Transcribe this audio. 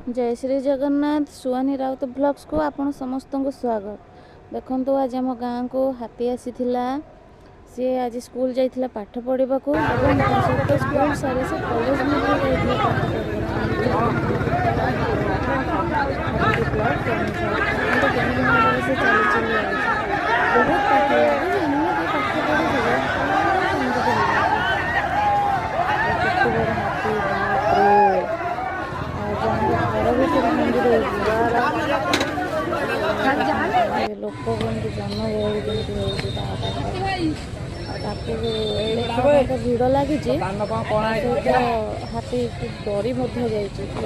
जय श्री जगन्नाथ। सुहानी राउत ब्लॉग्स को आपण समस्त को स्वागत। देखंतु आज आम गाँ को हाथी आसीथिला। सी आज स्कूल जाइथिला पाठ पढ़ा को एवं स्कूल सारी से कॉलेज में जाइथिला पाठ लोक जन भिड़ लगी हाथी डरी चेष्टा